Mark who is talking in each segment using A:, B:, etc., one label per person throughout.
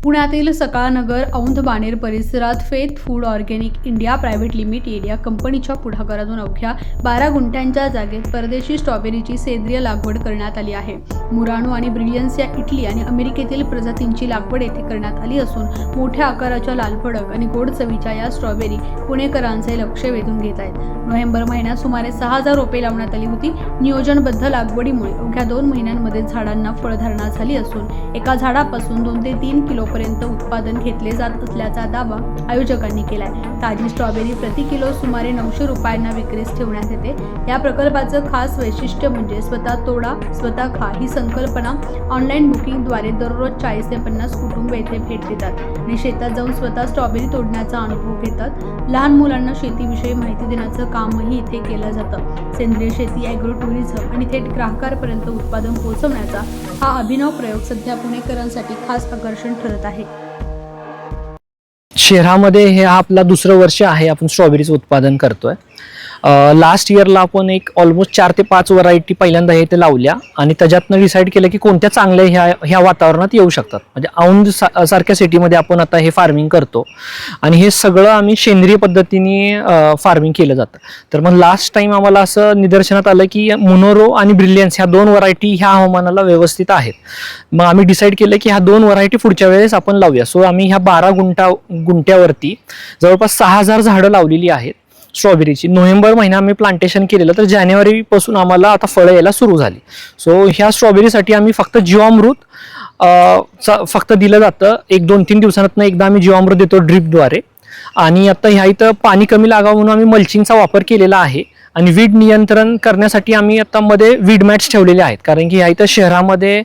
A: पुण्यातील सकाळनगर औंध बाणेर परिसरात faith food organic India private limited या कंपनीच्या पुढाकारातून अवघ्या 12 गुंठ्यांच्या जागेत परदेशी स्ट्रॉबेरीची सेंद्रिय लागवड करण्यात आली आहे। मुरानो आणि ब्रिलियन्स या इटली आणि अमेरिकेतील प्रजातींची लागवड येथे करण्यात आली असून मोठ्या आकाराच्या लालफडक आणि गोड चवीच्या या स्ट्रॉबेरी पुणेकरांचे लक्ष वेधून घेत आहेत। नोव्हेंबर महिन्यात सुमारे 6000 रोपे लावण्यात आली होती। नियोजनबद्ध लागवडीमुळे अवघ्या 2 महिन्यांमध्ये झाडांना फळधारणा झाली असून एका झाडापासून 2 ते 3 किलोपर्यंत उत्पादन घेतले जात असल्याचा दावा आयोजकांनी केलाय। ताजी स्ट्रॉबेरी प्रति किलो सुमारे 900 रुपयांना विक्रीस ठेवण्यात येते। या प्रकल्पाचं खास वैशिष्ट्य म्हणजे स्वतः तोडा स्वतः खा ही संकल्पना ऑनलाईन बुकिंगद्वारे दररोज 40 ते 50 कुटुंब येथे भेट देतात आणि शेतात जाऊन स्वतः स्ट्रॉबेरी तोडण्याचा अनुभव घेतात। लहान मुलांना शेतीविषयी माहिती देण्याचं कामही इथे केलं जातं। सेंद्रिय शेती, ॲग्रो टुरिझम आणि थेट ग्राहकांपर्यंत उत्पादन पोहोचवण्याचा हा अभिनव प्रयोग सध्या पुणेकरांसाठी खास आकर्षण ठरत आहे।
B: शहरामध्ये हे आपला दुसरं वर्ष आहे आपण स्ट्रॉबेरीचं उत्पादन करतोय। लास्ट इयरला आपण एक ऑलमोस्ट 4 ते 5 व्हरायटी पहिल्यांदा हे ते लावल्या आणि त्याच्यातनं डिसाईड केलं की कोणत्या चांगल्या ह्या वातावरणात येऊ शकतात। म्हणजे औंध सारख्या सिटीमध्ये आपण आता हे फार्मिंग करतो आणि हे सगळं आम्ही सेंद्रिय पद्धतीने फार्मिंग केलं जातं। तर मग लास्ट टाइम आम्हाला असं निदर्शनात आलं की मुनोरो आणि ब्रिलियन्स ह्या 2 व्हरायटी ह्या हवामानाला व्यवस्थित आहेत। मग आम्ही डिसाईड केलं की ह्या 2 व्हरायटी पुढच्या वेळेस आपण लावूया। सो आम्ही ह्या 12 गुंठ्यावरती जवळपास 6000 झाडं लावलेली आहेत स्ट्रॉबेरीची। नोव्हेंबर महिना आम्ही प्लांटेशन केलेलं, तर जानेवारी पासून आम्हाला आता फळं यायला सुरू झाली। सो ह्या स्ट्रॉबेरीसाठी आम्ही फक्त जीवामृत फक्त दिलं जातं। 1-2-3 दिवसांतनं एकदा आम्ही जीवामृत देतो ड्रिपद्वारे। आणि आता ह्या इथं पाणी कमी लागावं म्हणून आम्ही मल्चिंगचा वापर केलेला आहे आणि वीड नियंत्रण करण्यासाठी आम्ही आता मध्ये वीड मॅट्स ठेवलेले आहेत, कारण की ह्या इथं शहरामध्ये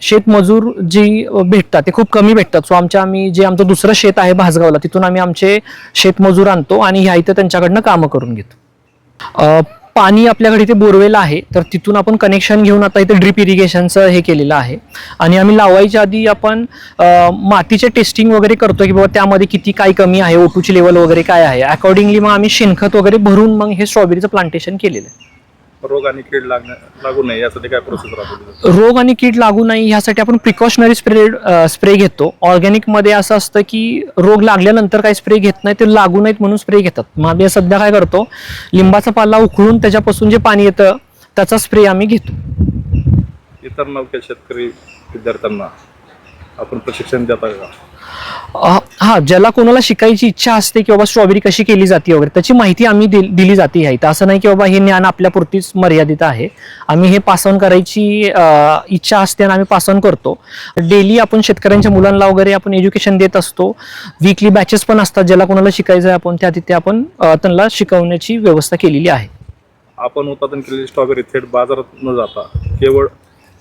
B: शेतमजूर जी भेटतात ते खूप कमी भेटतात। सो आमचं दुसरं शेत आहे भासगावला, तिथून आम्ही आमचे शेतमजूर आणतो आणि ह्या इथं त्यांच्याकडनं कामं करून घेतो। पाणी आपल्याकडे इथे बोरवेल आहे, तर तिथून आपण कनेक्शन घेऊन आता इथे ड्रिप इरिगेशनचं हे केलेलं आहे। आणि आम्ही लावायच्या आधी आपण मातीचे टेस्टिंग वगैरे करतो की बाबा त्यामध्ये किती काय कमी आहे, O2ची लेवल वगैरे काय आहे। अकॉर्डिंगली मग आम्ही शेणखत वगैरे भरून मग हे स्ट्रॉबेरीचं प्लांटेशन केलेलं आहे।
C: रोग आणि कीड लागू नये यासाठी काय प्रोसेस राबवली?
B: रोग आणि कीड लागू नये यासाठी आपण प्रिकॉशनरी स्प्रे घेतो। ऑर्गॅनिक मध्ये असं असतं की रोग लागल्यानंतर काही स्प्रे घेत नाही, ते लागू नयेत म्हणून स्प्रे घेतात। मग आम्ही सध्या काय करतो, लिंबाचा पाला उकळून त्याच्यापासून जे पाणी येतं त्याचा स्प्रे आम्ही घेतो।
C: इतर नवख्या शेतकरी विद्यार्थ्यांना आपण प्रशिक्षण देता का?
B: हा, ज्याला कोणाला शिकायची इच्छा असते की बाबा स्ट्रॉबेरी कशी केली जाते वगैरे त्याची माहिती आम्ही दिली जाते आहे। असं नाही की बाबा हे ज्ञान आपल्यापुरतीच मर्यादित आहे। आम्ही हे पास ऑन करायची इच्छा असते आणि आम्ही पास ऑन करतो। डेली आपण शेतकऱ्यांच्या मुलांना वगैरे आपण एज्युकेशन देत असतो। वीकली बॅचेस पण असतात, ज्याला कोणाला शिकायचं आहे आपण तिथे आपण त्यांना शिकवण्याची व्यवस्था केलेली आहे।
C: आपण उत्पादन केलेली स्ट्रॉबेरी थेट बाजारात न जाता केवळ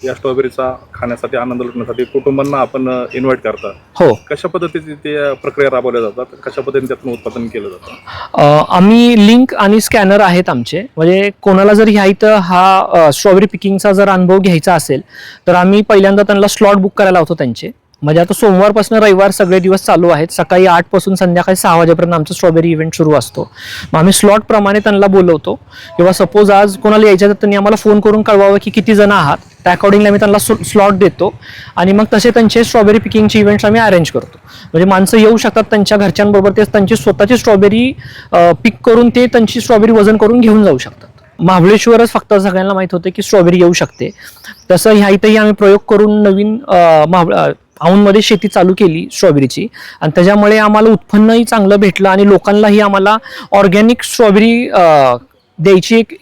C: या स्ट्रॉबेरीचा खाण्यासाठी, आनंद लुटण्यासाठी कुटुंबांना आपण इन्व्हाइट करता।
B: हो,
C: कशा पद्धतीने ते प्रक्रिया राबवल्या जातात, कशा पद्धतीने त्यातून उत्पादन केलं जातं?
B: आम्ही लिंक आणि स्कॅनर आहेत आमचे। म्हणजे कोणाला जर ह्या इथं हा स्ट्रॉबेरी पिकिंगचा जर अनुभव घ्यायचा असेल तर आम्ही पहिल्यांदा त्यांना स्लॉट बुक करायला होतो त्यांचे। म्हणजे आता सोमवारपासून रविवार सगळे दिवस चालू आहेत। सकाळी 8 पासून संध्याकाळी 6 वाजेपर्यंत आमचं स्ट्रॉबेरी इव्हेंट सुरू असतो। मग आम्ही स्लॉट प्रमाणे त्यांना बोलवतो किंवा सपोज आज कोणाला यायचं तर त्यांनी आम्हाला फोन करून कळवावं की किती जण आहात, त्या अकॉर्डिंगली आम्ही त्यांना स्लॉट देतो आणि मग तसे त्यांचे स्ट्रॉबेरी पिकिंगचे इव्हेंट्स आम्ही अरेंज करतो। म्हणजे माणसं येऊ शकतात त्यांच्या घरच्यांबरोबर, ते त्यांची स्वतःची स्ट्रॉबेरी पिक करून ते त्यांची स्ट्रॉबेरी वजन करून घेऊन जाऊ शकतात। महाबळेश्वरच फक्त सगळ्यांना माहित होते की स्ट्रॉबेरी येऊ शकते, तसं ह्या इथंही आम्ही प्रयोग करून नवीन औंधमध्ये शेती चालू केली स्ट्रॉबेरीची आणि त्याच्यामुळे आम्हाला उत्पन्नही चांगलं भेटलं आणि लोकांनाही आम्हाला ऑर्गॅनिक स्ट्रॉबेरी द्यायची एक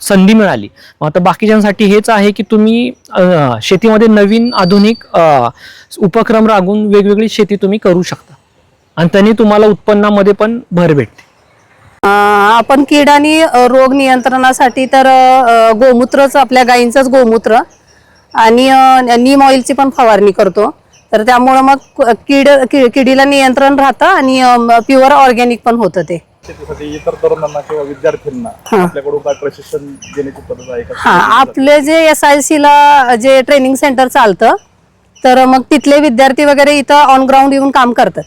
B: संधी मिळाली। मग आता बाकीच्यांसाठी हेच आहे की तुम्ही शेतीमध्ये नवीन आधुनिक उपक्रम राबवून वेगवेगळी शेती तुम्ही करू शकता आणि त्यांनी तुम्हाला उत्पन्नामध्ये पण भर भेटते।
D: आपण कीड आणि रोग नियंत्रणासाठी तर गोमूत्रच, आपल्या गायींचंच गोमूत्र आणि नीम ऑइलची पण फवारणी करतो। तर त्यामुळे मग किडीला नियंत्रण राहतं आणि प्युअर ऑर्गॅनिक पण होतं ते।
C: शेतीसाठी इतर तरुणांना किंवा विद्यार्थ्यांना आपल्याकडून काय प्रशिक्षण देण्याची पद्धत आहे का?
D: आपले जे SIC ला जे ट्रेनिंग सेंटर चालतं, तर मग तिथले विद्यार्थी वगैरे इथं ऑन ग्राउंड येऊन काम करतात।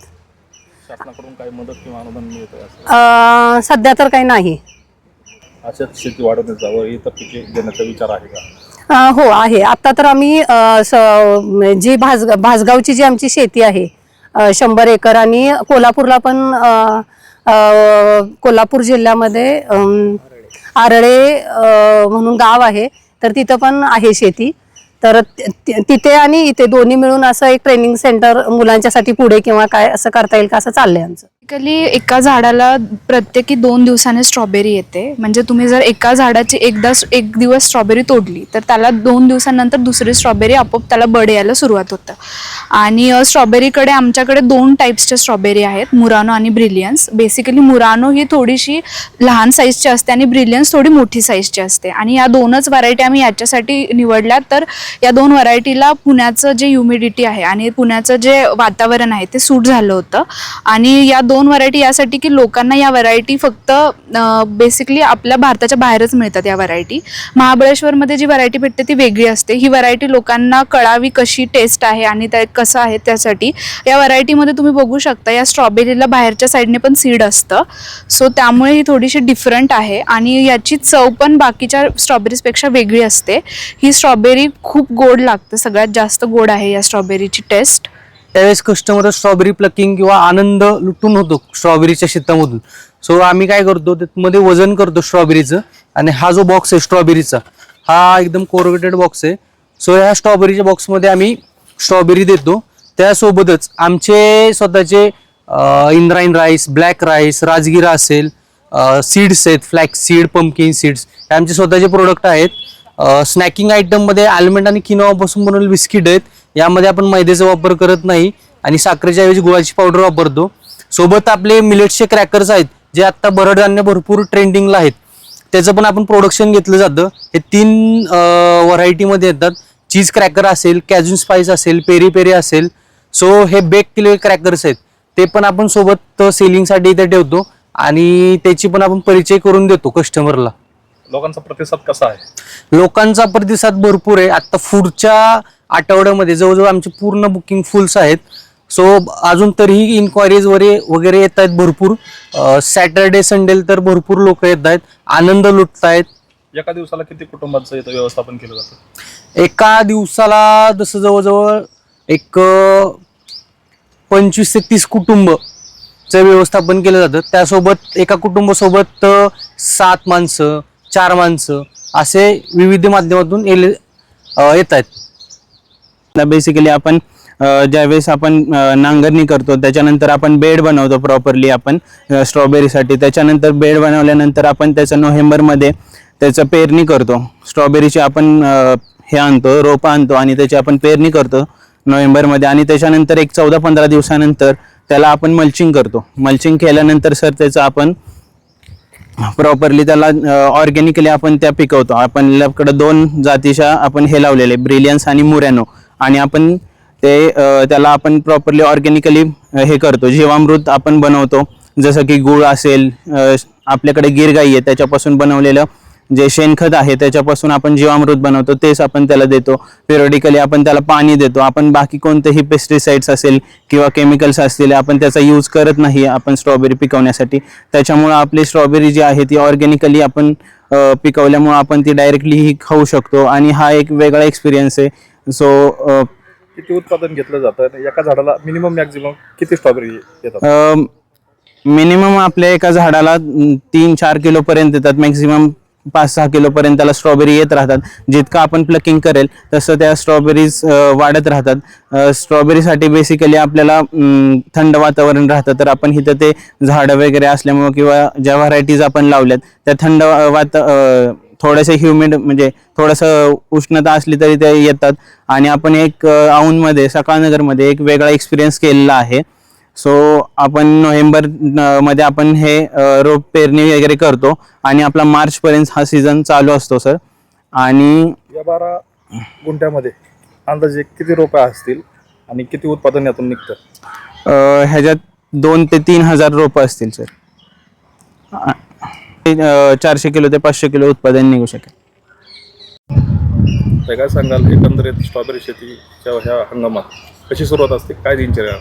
C: शासनाकडून काही मदत किंवा अनुदान मिळतं?
D: सध्या तर काही नाही।
C: अशाच शेती वाढवण्याचा व इतर पिके देण्याचा विचार आहे का?
D: हो आहे. आता तर आम्ही जी भासगावची जी आमची शेती आहे 100 एकर आणि कोल्हापूरला पण कोल्हापूर जिल्ह्यामध्ये आरळे म्हणून गाव आहे, तर तिथं पण आहे शेती. तर तिथे आणि इथे दोन्ही मिळून असं एक ट्रेनिंग सेंटर मुलांच्यासाठी पुढे किंवा काय असं करता येईल का असं चाललंय आमचं.
E: बेसिकली एका झाडाला प्रत्येकी 2 दिवसाने स्ट्रॉबेरी येते. म्हणजे तुम्ही जर एका झाडाची एक दिवस स्ट्रॉबेरी तोडली तर त्याला 2 दिवसानंतर दुसरी स्ट्रॉबेरी आपोआप त्याला बड यायला सुरुवात होतं. आणि स्ट्रॉबेरीकडे आमच्याकडे 2 टाईप्सच्या स्ट्रॉबेरी आहेत, मुरानो आणि ब्रिलियन्स. बेसिकली मुरानो ही थोडीशी लहान साईजची असते आणि ब्रिलियन्स थोडी मोठी साईजची असते. आणि या 2च व्हरायटी आम्ही याच्यासाठी निवडल्या. तर या 2 व्हरायटीला पुण्याचं जे ह्युमिडिटी आहे आणि पुण्याचं जे वातावरण आहे ते सूट झालं होतं. आणि या 2 व्हरायटी यासाठी की लोकांना या व्हरायटी फक्त बेसिकली आपल्या भारताच्या बाहेरच मिळतात. या व्हरायटी महाबळेश्वरमध्ये जी व्हरायटी भेटते ती वेगळी असते. ही व्हरायटी लोकांना कळावी कशी टेस्ट आहे आणि त्या कसं आहे त्यासाठी या व्हरायटीमध्ये तुम्ही बघू शकता या स्ट्रॉबेरीला बाहेरच्या साईडने पण सीड असतं. सो त्यामुळे ही थोडीशी डिफरंट आहे आणि याची चव पण बाकीच्या स्ट्रॉबेरीजपेक्षा वेगळी असते. ही स्ट्रॉबेरी खूप गोड लागते, सगळ्यात जास्त गोड आहे या स्ट्रॉबेरीची टेस्ट.
F: त्यावेळेस कस्टमर स्ट्रॉबेरी प्लकिंग किंवा आनंद लुटून होतो स्ट्रॉबेरीच्या शेतामधून. सो आम्ही काय करतो, त्यामध्ये वजन करतो स्ट्रॉबेरीचं. आणि हा जो बॉक्स आहे स्ट्रॉबेरीचा, हा एकदम कोरोगेटेड बॉक्स आहे. सो ह्या स्ट्रॉबेरीच्या बॉक्समध्ये आम्ही स्ट्रॉबेरी देतो. त्यासोबतच आमचे स्वतःचे इंद्रायणी राईस, ब्लॅक राईस, राजगिरा असेल, सीड्स आहेत, फ्लॅक्स सीड, पंपकिन सीड्स, हे आमचे स्वतःचे प्रोडक्ट आहेत. स्नॅकिंग आयटममध्ये आल्मंड आणि किनोवापासून बनवलेले बिस्किट आहेत. यामध्ये आपण मैद्याचा वापर करत नाही आणि साखरेच्या ऐवजी गुळाची पावडर वापरतो. सोबत आपले मिलेट्सचे क्रॅकर्स आहेत जे आत्ता भरडधान्य भरपूर ट्रेंडिंगला आहेत, त्याचं पण आपण प्रोडक्शन घेतलं जातं. हे 3 व्हरायटीमध्ये येतात. चीज क्रॅकर असेल, कॅज्यू स्पाइस असेल, पेरी पेरी असेल. सो हे बेक केलेले क्रॅकर्स आहेत, ते पण आपण सोबत सेलिंगसाठी इथे ठेवतो आणि त्याची पण आपण परिचय करून देतो कस्टमरला.
C: लोकांचा प्रतिसाद कसा आहे?
F: लोकांचा प्रतिसाद भरपूर आहे. आता पुढच्या आठवड्यामध्ये जवळजवळ आमचे पूर्ण बुकिंग फुल्स आहेत. सो अजून तरीही इन्क्वायरीज वगैरे येत आहेत भरपूर. सॅटर्डे संडे तर भरपूर लोक येत आहेत, आनंद लुटतायत.
C: एका दिवसाला किती कुटुंबाचं इथं व्यवस्थापन केलं जातं?
F: एका दिवसाला जसं जवळजवळ एक 25 ते 30 कुटुंबचं व्यवस्थापन केलं जातं. त्यासोबत एका कुटुंबासोबत 7 माणसं, 4 माणसं असे विविध माध्यमातून येत आहेत.
G: बेसिकली आपण ज्यावेळेस आपण नांगरणी करतो त्याच्यानंतर आपण बेड बनवतो प्रॉपरली आपण स्ट्रॉबेरीसाठी. त्याच्यानंतर बेड बनवल्यानंतर आपण त्याचं नोव्हेंबरमध्ये त्याचं पेरणी करतो. स्ट्रॉबेरीची आपण हे आणतो, रोपं आणतो आणि त्याची आपण पेरणी करतो नोव्हेंबरमध्ये. आणि त्याच्यानंतर एक 14-15 दिवसानंतर त्याला आपण मल्चिंग करतो. मल्चिंग केल्यानंतर सर त्याचं आपण प्रॉपरली त्याला ऑर्गॅनिकली आपण त्या पिकवतो. आपल्याकडे 2 जातीच्या आपण हे लावलेले, ब्रिलियन्स आणि मुरॅनो. आणि आपण ते त्याला आपण प्रॉपरली ऑर्गॅनिकली हे करतो, जीवामृत आपण बनवतो. जसं की गूळ असेल, आपल्याकडे गिर गाई आहे त्याच्यापासून बनवलेलं जे शेणखत आहे त्याच्यापासून आपण जीवामृत बनवतो, तेच आपण त्याला देतो. पिरियडिकली आपण त्याला पाणी देतो. आपण बाकी कोणतेही पेस्टिसाइड्स असेल किंवा केमिकल्स असतील आपण त्याचा यूज करत नाही आपण स्ट्रॉबेरी पिकवण्यासाठी. त्याच्यामुळं आपली स्ट्रॉबेरी जी आहे ती ऑर्गॅनिकली आपण पिकवल्यामुळं आपण ती डायरेक्टली खाऊ शकतो आणि हा एक वेगळा एक्सपिरियन्स आहे. सो
C: किती उत्पादन घेतलं जातं? एका झाडाला मिनिमम मॅक्झिमम किती स्ट्रॉबेरी येतात?
G: मिनिमम आपल्या एका झाडाला 3-4 किलोपर्यंत येतात. मॅक्झिमम 5-6 किलोपर्यंत त्याला स्ट्रॉबेरी येत राहतात. जितकं आपण प्लकिंग करेल तसं त्या स्ट्रॉबेरीज वाढत राहतात. स्ट्रॉबेरीसाठी बेसिकली आपल्याला थंड वातावरण राहतं, तर आपण इथं ते झाडं वगैरे असल्यामुळं किंवा ज्या व्हरायटीज आपण लावल्यात त्या थंड थोडंसं ह्युमिड म्हणजे थोडंसं उष्णता असली तरी ते येतात. आणि आपण एक औंधमध्ये सकाळनगरमध्ये एक वेगळा एक्सपिरियन्स केलेला आहे. सो आपण नोव्हेंबर मध्ये आपण हे रोप पेरणी वगैरे करतो आणि आपला मार्चपर्यंत हा सीझन चालू असतो सर. आणि
C: या 12 गुंठ्यामध्ये अंदाजे किती रोपं असतील आणि किती उत्पादन यातून निघतं?
G: ह्याच्यात 2 ते 3 हजार रोपं असतील सर. 400 किलो ते 500 किलो उत्पादन निघू शकेल.
C: तर काय सांगाल एकंदरीत स्ट्रॉबेरी शेतीच्या ह्या हंगामात कशी सुरुवात असते, काय दिनचर्या?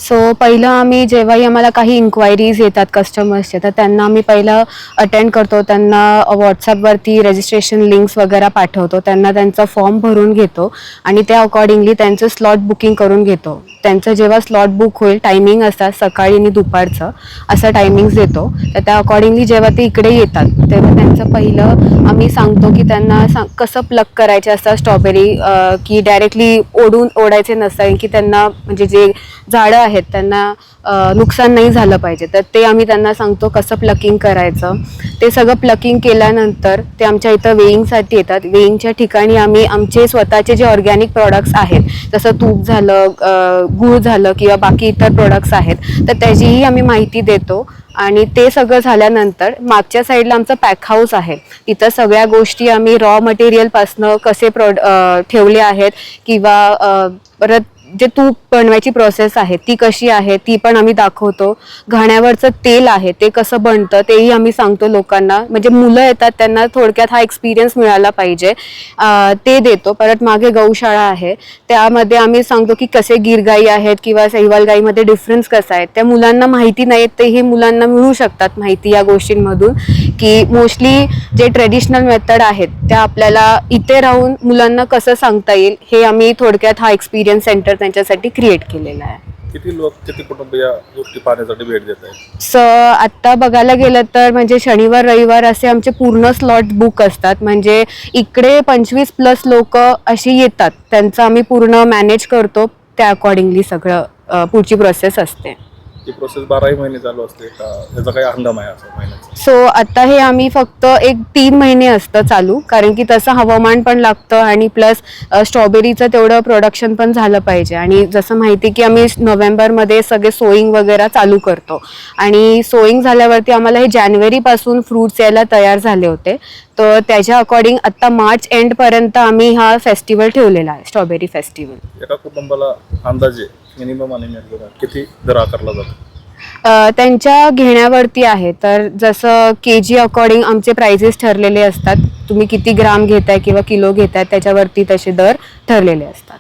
H: सो पहिलं आम्ही जेव्हाही आम्हाला काही इन्क्वायरीज येतात कस्टमर्सचे तर त्यांना आम्ही पहिलं अटेंड करतो, त्यांना व्हॉट्सअपवरती रजिस्ट्रेशन लिंक्स वगैरे पाठवतो, त्यांना त्यांचा फॉर्म भरून घेतो आणि त्या अकॉर्डिंगली त्यांचं स्लॉट बुकिंग करून घेतो. त्यांचं जेव्हा स्लॉट बुक होईल, टायमिंग असतात सकाळी आणि दुपारचं असं टायमिंग्स देतो. तर त्या अकॉर्डिंगली जेव्हा ते इकडे येतात तेव्हा त्यांचं पहिलं आम्ही सांगतो की त्यांना कसं प्लग करायचे असतात स्ट्रॉबेरी, की डायरेक्टली ओढायचे नसतात, की त्यांना म्हणजे जे झाडं आहेत त्यांना नुकसान नाही झालं पाहिजे. तर ते आम्ही त्यांना सांगतो कसं प्लकिंग करायचं. ते सगळं प्लकिंग केल्यानंतर ते आमच्या इथं वेईंगसाठी येतात. वेईंगच्या ठिकाणी आम्ही आमचे स्वतःचे जे ऑर्गॅनिक प्रॉडक्ट्स आहेत जसं तूप झालं, गूळ झालं किंवा बाकी इतर प्रोडक्ट्स आहेत तर त्याचीही आम्ही माहिती देतो. आणि ते सगळं झाल्यानंतर मागच्या साईडला आमचं पॅक हाऊस आहे, तिथं सगळ्या गोष्टी आम्ही रॉ मटेरियलपासनं कसे ठेवले आहेत किंवा परत जे तूप बनवायची प्रोसेस आहे ती कशी आहे ती पण आम्ही दाखवतो. घाण्यावरचं तेल आहे ते कसं बनतं तेही आम्ही सांगतो लोकांना, म्हणजे मुलं येतात त्यांना थोडक्यात हा एक्सपिरियन्स मिळाला पाहिजे ते देतो. परत मागे गौशाळा आहे त्यामध्ये आम्ही सांगतो की कसे गिरगाई आहेत किंवा सहिवाल गाईमध्ये डिफरन्स कसा आहे. त्या मुलांना माहिती नाही ते ही मुलांना मिळू शकतात माहिती या गोष्टींमधून, की मोस्टली जे ट्रेडिशनल मेथड आहेत त्या आपल्याला इथे राहून मुलांना कसं सांगता येईल हे आम्ही थोडक्यात हा एक्सपिरियन्स सेंटर त्यांच्यासाठी क्रिएट केलेला आहे.
C: किती लोक, किती कुटुंब या गोष्टी पाहण्यासाठी भेट देत आहेत?
H: आत्ता बघायला गेलं तर म्हणजे शनिवार रविवार असे आमचे पूर्ण स्लॉट बुक असतात. म्हणजे इकडे 25+ लोक अशी येतात, त्यांचं आम्ही पूर्ण मॅनेज करतो. त्या अकॉर्डिंगली सगळं पुढची प्रोसेस असते.
C: ही प्रोसेस 12 महिने चालू असते का? याचा काही हंगाम आहे असं महिन्याचा?
H: सो आता हे आम्ही फक्त 3 महिने असतं चालू, कारण की तसं हवामान पण लागतं आणि प्लस स्ट्रॉबेरीचं तेवढं प्रोडक्शन पण झालं पाहिजे. आणि जसं माहिती की आम्ही नोव्हेंबरमध्ये सगळे सोईंग वगैरे चालू करतो आणि सोईंग झाल्यावरती आम्हाला हे जानेवारीपासून फ्रूट्स यायला तयार झाले होते. तर त्याच्या अकॉर्डिंग आत्ता मार्च एंडपर्यंत आम्ही हा फेस्टिवल ठेवलेला आहे, स्ट्रॉबेरी फेस्टिवल.
C: एका कुटुंबाला अंदाजे मिनिमम आणि मॅक्सिमम किती दर आकारला जातो?
H: त्यांच्या घेण्यावरती आहे. तर जसं KG अकॉर्डिंग आमचे प्राइजेस ठरलेले असतात. तुम्ही किती ग्राम घेताय किंवा किलो घेताय त्याच्यावरती तसे दर ठरलेले असतात.